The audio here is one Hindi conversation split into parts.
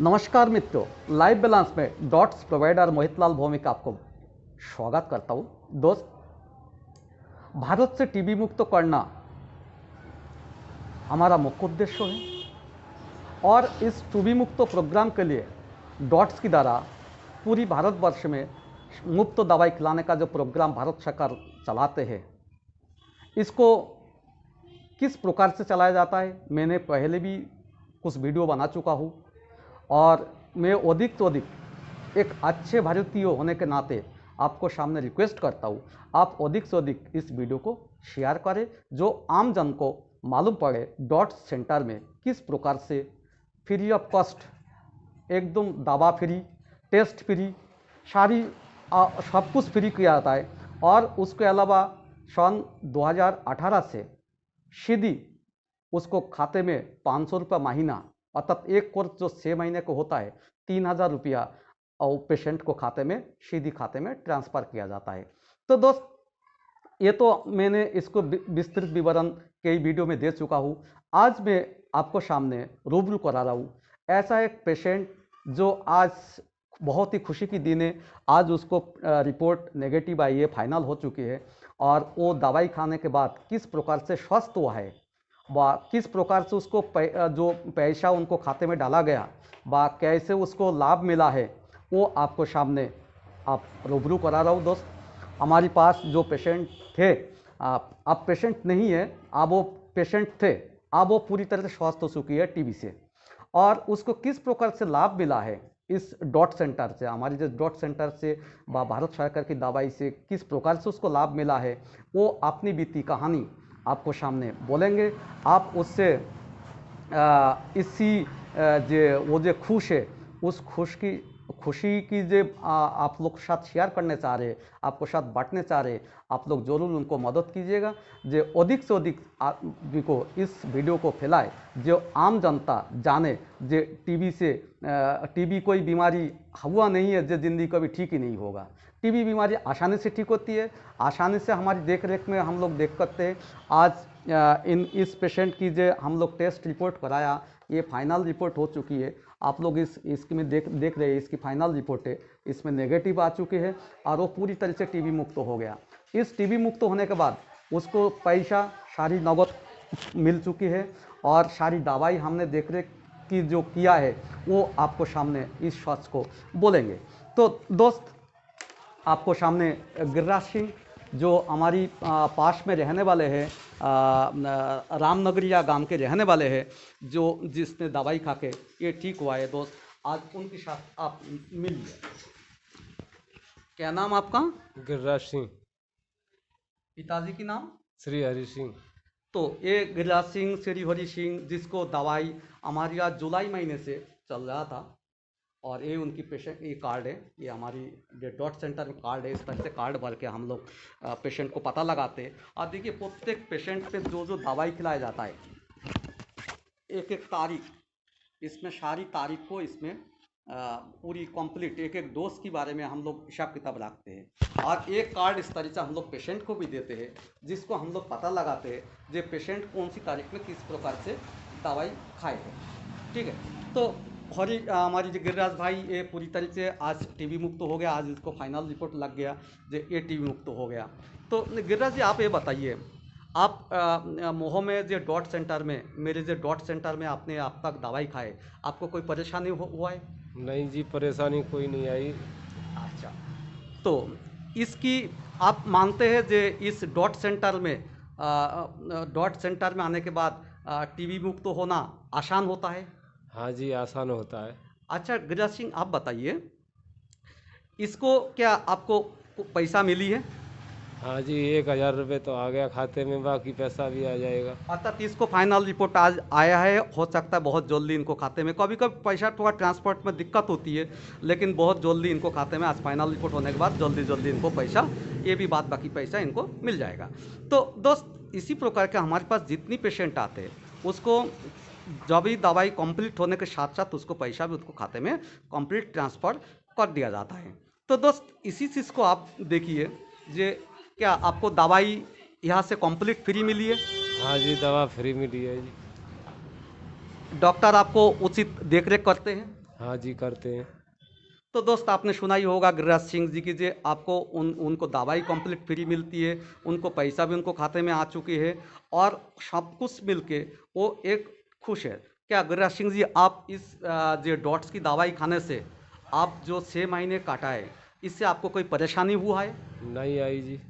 नमस्कार मित्रों, लाइव बैलेंस में डॉट्स प्रोवाइडर मोहितलाल भौमिक आपको स्वागत करता हूँ। दोस्त, भारत से टीबी मुक्त करना हमारा मुख्य उद्देश्य है और इस टीबी मुक्त प्रोग्राम के लिए डॉट्स की द्वारा पूरी भारतवर्ष में मुफ्त दवाई खिलाने का जो प्रोग्राम भारत सरकार चलाते हैं, इसको किस प्रकार से चलाया जाता है मैंने पहले भी कुछ वीडियो बना चुका हूँ और मैं अधिक से अधिक एक अच्छे भारतीय होने के नाते आपको सामने रिक्वेस्ट करता हूँ, आप अधिक से अधिक इस वीडियो को शेयर करें, जो आम जन को मालूम पड़े डॉट्स सेंटर में किस प्रकार से फ्री ऑफ कॉस्ट, एकदम दवा फ्री, टेस्ट फ्री, सारी सब कुछ फ्री किया जाता है। और उसके अलावा सन 2018 से सीधी उसको खाते में 500 रुपये महीना, अर्थात एक कोर्स जो 6 महीने को होता है 3000 रुपया और पेशेंट को खाते में सीधी खाते में ट्रांसफ़र किया जाता है। तो दोस्त, ये तो मैंने इसको विस्तृत विवरण कई वीडियो में दे चुका हूँ। आज मैं आपको सामने रूबरू करा रहा हूँ ऐसा एक पेशेंट जो आज बहुत ही खुशी की दिन है। आज उसको रिपोर्ट नेगेटिव आई है, फाइनल हो चुकी है और वो दवाई खाने के बाद किस प्रकार से स्वस्थ हुआ है व किस प्रकार से उसको जो पैसा उनको खाते में डाला गया व कैसे उसको लाभ मिला है, वो आपको सामने आप रूबरू करा रहा हूँ। दोस्त, हमारे पास जो पेशेंट थे, अब पेशेंट नहीं है, अब वो पेशेंट थे, अब वो पूरी तरह से स्वस्थ हो चुकी है टीबी से, और उसको किस प्रकार से लाभ मिला है इस डॉट सेंटर से, हमारी जो डॉट सेंटर से व भारत सरकार की दवाई से किस प्रकार से उसको लाभ मिला है, वो अपनी बीती कहानी आपको सामने बोलेंगे। आप उससे इसी जो वो जो खुश है, उस खुशी की जो आप लोग साथ शेयर करने चाह रहे, आपको साथ बांटने चाह रहे, आप लोग जरूर उनको मदद कीजिएगा, जो अधिक से अधिक को इस वीडियो को फैलाए, जो आम जनता जाने जो टीबी कोई बीमारी हुआ नहीं है जो ज़िंदगी कभी ठीक ही नहीं होगा। टीबी बीमारी आसानी से ठीक होती है, आसानी से हमारी देख रेख में हम लोग देख सकते हैं। आज इस पेशेंट की जो हम लोग टेस्ट रिपोर्ट कराया, ये फाइनल रिपोर्ट हो चुकी है। आप लोग इसकी में देख रहे हैं, इसकी फाइनल रिपोर्ट है, इसमें नेगेटिव आ चुकी है और वो पूरी तरह से टीबी मुक्त हो गया। इस टीबी मुक्त होने के बाद उसको पैसा सारी नगद मिल चुकी है और सारी दवाई हमने देख रेख की जो किया है वो आपको सामने इस शख्स को बोलेंगे। तो दोस्त, आपको सामने गिरिराज सिंह जो हमारी पास में रहने वाले हैं, रामनगरिया गांव के रहने वाले हैं, जो जिसने दवाई खा के ये ठीक हुआ है। दोस्त, आज उनके साथ आप मिलिए। क्या नाम आपका? गिरिराज सिंह। पिताजी की नाम? श्री हरि सिंह। तो ये गिरिराज सिंह, श्री हरि सिंह, जिसको दवाई हमारे यहाँ जुलाई महीने से चल रहा था, और ये उनकी पेशेंट ये कार्ड है, ये हमारी डॉट सेंटर में कार्ड है। इस तरह से कार्ड भर के हम लोग पेशेंट को पता लगाते हैं। और देखिए, प्रत्येक पेशेंट पे जो जो दवाई खिलाया जाता है, एक एक तारीख, इसमें सारी तारीख को इसमें पूरी कंप्लीट एक एक डोज के बारे में हम लोग हिसाब किताब रखते हैं। और एक कार्ड इस तरह से हम लोग पेशेंट को भी देते हैं, जिसको हम लोग पता लगाते हैं जो पेशेंट कौन सी तारीख में किस प्रकार से दवाई खाए है। ठीक है, तो हमारी जो गिरिराज भाई ये पूरी तरह से आज टीबी मुक्त हो गया। आज इसको फाइनल रिपोर्ट लग गया जो ये टीबी मुक्त हो गया। तो गिरिराज जी, आप ये बताइए, आप मोह में जो डॉट सेंटर में, मेरे जो डॉट सेंटर में आपने अब तक दवाई खाए, आपको कोई परेशानी हुआ है? नहीं जी, परेशानी कोई नहीं आई। अच्छा, तो इसकी आप मानते हैं जो इस डॉट सेंटर में आने के बाद टीबी मुक्त होना आसान होता है? हाँ जी, आसान होता है। अच्छा गिरिराज सिंह, आप बताइए, इसको क्या आपको पैसा मिली है? हाँ जी, 1000 रुपये तो आ गया खाते में, बाकी पैसा भी आ जाएगा। अर्थात इसको फाइनल रिपोर्ट आज आया है, हो सकता है बहुत जल्दी इनको खाते में, कभी कभी पैसा थोड़ा ट्रांसपोर्ट में दिक्कत होती है, लेकिन बहुत जल्दी इनको खाते में आज फाइनल रिपोर्ट होने के बाद जल्दी इनको पैसा, ये भी बात बाकी पैसा इनको मिल जाएगा। तो दोस्त, इसी प्रकार के हमारे पास जितनी पेशेंट आते हैं, उसको जब भी दवाई कंप्लीट होने के साथ साथ उसको पैसा भी उसको खाते में कंप्लीट ट्रांसफ़र कर दिया जाता है। तो दोस्त, इसी चीज़ को आप देखिए, जे क्या आपको दवाई यहाँ से कंप्लीट फ्री मिली है? हाँ जी, दवा फ्री मिली है जी। डॉक्टर आपको उचित देखरेख करते हैं? हाँ जी करते हैं। तो दोस्त आपने सुना ही होगा गिरिराज सिंह जी की, जे आपको उनको दवाई कंप्लीट फ्री मिलती है, उनको पैसा भी उनको खाते में आ चुकी है और सब कुछ मिलके वो एक खुश है। क्या गिरिराज सिंह जी, आप इस जो डॉट्स की दवाई खाने से आप जो 6 महीने काटाए, इससे आपको कोई परेशानी हुआ है? नहीं आई जी।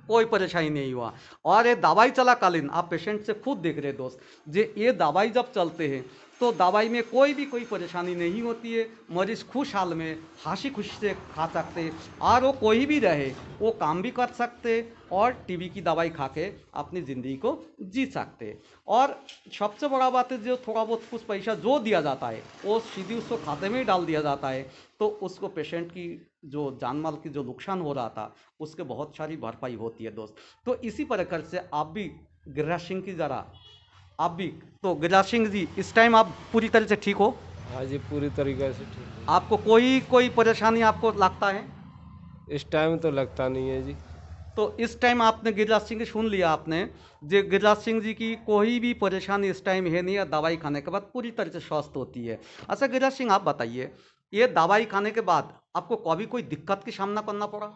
कोई परेशानी नहीं हुआ। और ये दवाई चलाकालीन आप पेशेंट से खुद देख रहे दोस्त, जे ये दवाई जब चलते हैं तो दवाई में कोई परेशानी नहीं होती है। मरीज खुश हाल में हंसी खुशी से खा सकते हैं और वो कोई भी रहे वो काम भी कर सकते और टीबी की दवाई खा के अपनी ज़िंदगी को जी सकते। और सबसे बड़ा बात है, जो थोड़ा बहुत कुछ पैसा जो दिया जाता है वो सीधी उसको खाते में ही डाल दिया जाता है, तो उसको पेशेंट की जो जान माल की जो नुकसान हो रहा था उसके बहुत सारी भरपाई होती है दोस्त। तो इसी प्रकार से आप भी गिरिराज सिंह की जरा, आप भी, तो गिरिराज सिंह जी इस टाइम आप पूरी तरह से ठीक हो? हाँ जी पूरी तरीके से ठीक है। आपको कोई कोई परेशानी आपको लगता है? इस टाइम तो लगता नहीं है जी। तो इस टाइम आपने गिरिराज सिंह की सुन लिया आपने, जो गिरिराज सिंह जी की कोई भी परेशानी इस टाइम है नहीं, या दवाई खाने के बाद पूरी तरह से स्वस्थ होती है। अच्छा गिरिराज सिंह, आप बताइए, ये दवाई खाने के बाद आपको कभी कोई दिक्कत की सामना करना पड़ा?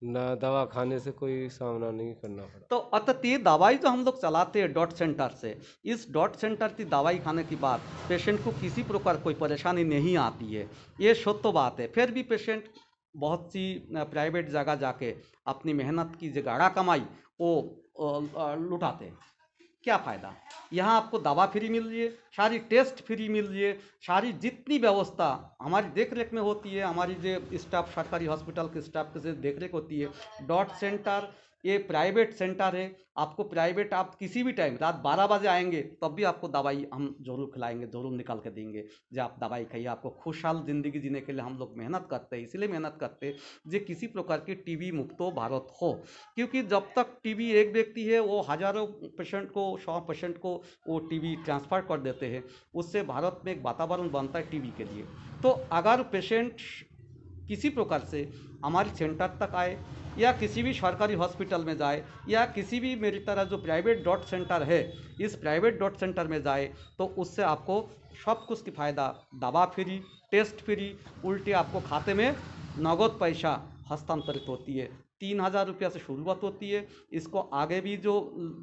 ना दवा खाने से कोई सामना नहीं करना पड़ा। तो अतः ये दवाई जो हम लोग चलाते हैं डॉट सेंटर से, इस डॉट सेंटर की दवाई खाने के बाद पेशेंट को किसी प्रकार कोई परेशानी नहीं आती है, ये सत्य बात है। फिर भी पेशेंट बहुत सी प्राइवेट जगह जाके अपनी मेहनत की जो गाढ़ा कमाई वो लुटाते हैं। क्या फ़ायदा? यहाँ आपको दवा फ्री मिल रही है, सारी टेस्ट फ्री मिल रही है, सारी जितनी व्यवस्था हमारी देख रेख में होती है, हमारी जो स्टाफ सरकारी हॉस्पिटल के स्टाफ के से देख रेख होती है। डॉट सेंटर ये प्राइवेट सेंटर है, आपको प्राइवेट आप किसी भी टाइम रात 12 बजे आएंगे तब भी आपको दवाई हम जरूर खिलाएंगे, जरूर निकाल के देंगे, जो आप दवाई खाइए। आपको खुशहाल ज़िंदगी जीने के लिए हम लोग मेहनत करते हैं, इसलिए मेहनत करते हैं जो किसी प्रकार की टीबी मुक्त भारत हो। क्योंकि जब तक टीबी एक व्यक्ति है वो हज़ारों पेशेंट को, 100 पेशेंट को वो टीबी ट्रांसफ़र कर देते हैं, उससे भारत में एक वातावरण बनता है टीबी के लिए। तो अगर पेशेंट किसी प्रकार से हमारे सेंटर तक आए या किसी भी सरकारी हॉस्पिटल में जाए या किसी भी मेरी तरह जो प्राइवेट डॉट सेंटर है इस प्राइवेट डॉट सेंटर में जाए, तो उससे आपको सब कुछ की फ़ायदा, दवा फ्री, टेस्ट फ्री, उल्टे आपको खाते में नगद पैसा हस्तांतरित होती है। 3,000 रुपया से शुरुआत होती है। इसको आगे भी जो,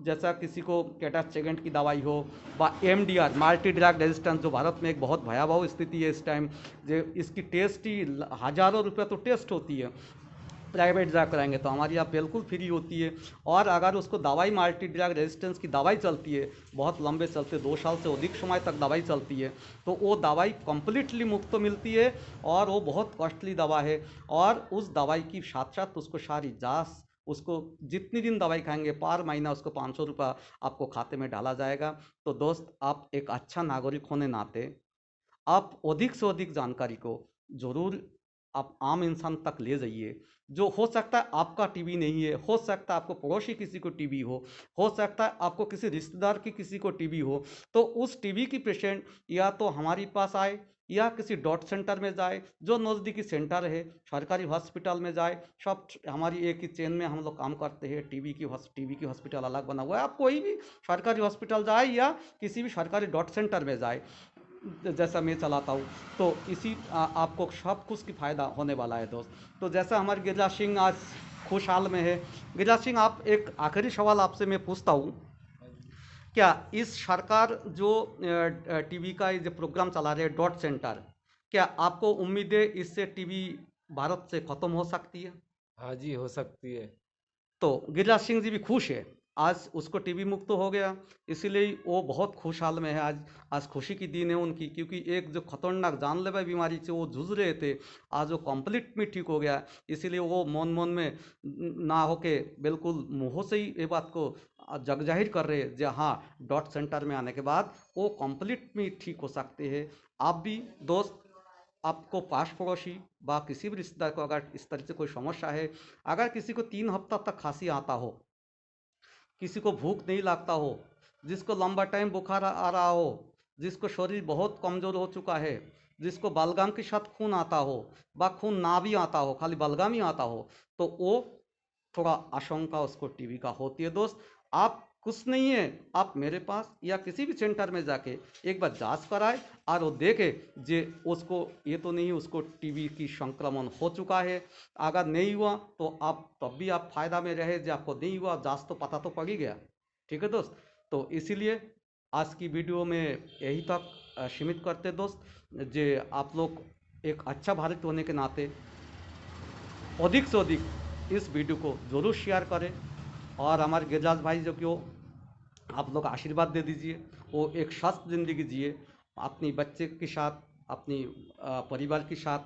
जैसा किसी को कैटासेगेंट की दवाई हो व MDR मल्टी ड्रग रेजिस्टेंस, जो भारत में एक बहुत भयावह स्थिति है इस टाइम, जो इसकी टेस्ट ही हज़ारों रुपया तो टेस्ट होती है, प्राइवेट जा कराएंगे तो हमारी यहाँ बिल्कुल फ्री होती है। और अगर उसको दवाई मल्टी ड्रग रेजिस्टेंस की दवाई चलती है, बहुत लंबे चलते 2 साल से अधिक समय तक दवाई चलती है, तो वो दवाई कम्प्लीटली मुफ्त मिलती है और वो बहुत कॉस्टली दवा है। और उस दवाई की साथ साथ उसको सारी जाँच, उसको जितनी दिन दवाई खाएंगे पर महीना उसको 500 रुपये आपको खाते में डाला जाएगा। तो दोस्त, आप एक अच्छा नागरिक होने नाते आप अधिक से अधिक जानकारी को ज़रूर आप आम इंसान तक ले जाइए। जो हो सकता है आपका टीबी नहीं है, हो सकता है आपको पड़ोसी किसी को टीबी हो सकता है आपको किसी रिश्तेदार की किसी को टीबी हो, तो उस टीबी की पेशेंट या तो हमारे पास आए या किसी डॉट सेंटर में जाए, जो नज़दीकी सेंटर है, सरकारी हॉस्पिटल में जाए। सब हमारी एक ही चेन में हम लोग काम करते हैं। टीबी की हॉस्पिटल अलग बना हुआ है, आप कोई भी सरकारी हॉस्पिटल जाए या किसी भी सरकारी डॉट सेंटर में जाए, जैसा मैं चलाता हूँ, तो इसी आपको सब कुछ की फ़ायदा होने वाला है दोस्त। तो जैसा हमारे गिरिराज सिंह आज खुशहाल में है, गिरिराज सिंह आप, एक आखिरी सवाल आपसे मैं पूछता हूँ, क्या इस सरकार जो टीबी का ये जो प्रोग्राम चला रहे हैं डॉट सेंटर, क्या आपको उम्मीद है इससे टीबी भारत से ख़त्म हो सकती है? हाँ जी हो सकती है। तो गिरिराज सिंह जी भी खुश है, आज उसको टीबी मुक्त हो गया, इसीलिए वो बहुत खुशहाल में है। आज आज खुशी की दिन है उनकी, क्योंकि एक जो खतरनाक जानलेवा बीमारी से वो जूझ रहे थे, आज वो कंप्लीट में ठीक हो गया। इसीलिए वो मन मन में ना होके बिल्कुल मुँहों से ही ये बात को जग जाहिर कर रहे हैं, जो हाँ डॉट सेंटर में आने के बाद वो कंप्लीट में ठीक हो सकते हैं। आप भी दोस्त, आपको पास पड़ोसी व किसी भी रिश्तेदार को अगर इस तरह से कोई समस्या है, अगर किसी को 3 हफ्ता तक खांसी आता हो, किसी को भूख नहीं लगता हो, जिसको लंबा टाइम बुखार आ रहा हो, जिसको शरीर बहुत कमज़ोर हो चुका है, जिसको बलगम के साथ खून आता हो व खून ना भी आता हो, खाली बलगम ही आता हो, तो वो थोड़ा आशंका उसको टीबी का होती है दोस्त। आप कुछ नहीं है, आप मेरे पास या किसी भी सेंटर में जाके एक बार जांच कराए और वो देखे जे उसको ये तो नहीं उसको टीबी की संक्रमण हो चुका है। अगर नहीं हुआ तो आप तब भी आप फायदा में रहे, जो आपको नहीं हुआ जांच तो पता तो पड़ ही गया। ठीक है दोस्त, तो इसीलिए आज की वीडियो में यही तक सीमित करते दोस्त। जे आप लोग एक अच्छा भारत होने के नाते अधिक से अधिक इस वीडियो को ज़रूर शेयर करें और हमारे गिरिराज भाई जो कि वो आप लोग आशीर्वाद दे दीजिए, वो एक स्वस्थ ज़िंदगी जिए, अपनी बच्चे के साथ, अपनी परिवार के साथ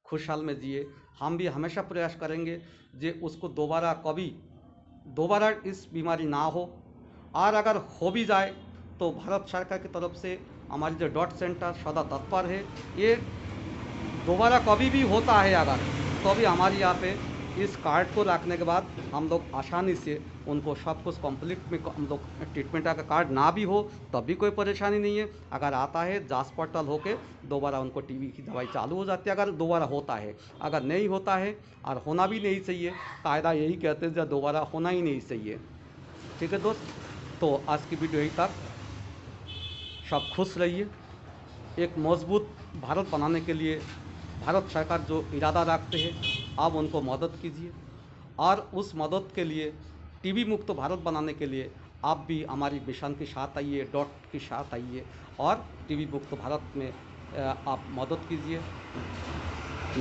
खुशहाल में जिए। हम भी हमेशा प्रयास करेंगे जे उसको दोबारा इस बीमारी ना हो, और अगर हो भी जाए तो भारत सरकार की तरफ से हमारी जो डॉट सेंटर सदा तत्पर है। ये दोबारा कभी भी होता है अगर, तो भी हमारे यहाँ पे इस कार्ड को रखने के बाद हम लोग आसानी से उनको सब कुछ कंप्लीट में हम लोग ट्रीटमेंट का कार्ड ना भी हो तब भी कोई परेशानी नहीं है। अगर आता है जांच पड़ताल होके दोबारा उनको टीबी की दवाई चालू हो जाती है अगर दोबारा होता है। अगर नहीं होता है और होना भी नहीं चाहिए, कायदा यही कहते हैं जब दोबारा होना ही नहीं चाहिए। ठीक है दोस्त, तो आज की वीडियो यही तक। सब खुश रहिए। एक मजबूत भारत बनाने के लिए भारत सरकार जो इरादा रखते हैं आप उनको मदद कीजिए, और उस मदद के लिए टीबी मुक्त भारत बनाने के लिए आप भी हमारी मिशन के साथ आइए, डॉट के साथ आइए और टीबी मुक्त भारत में आप मदद कीजिए।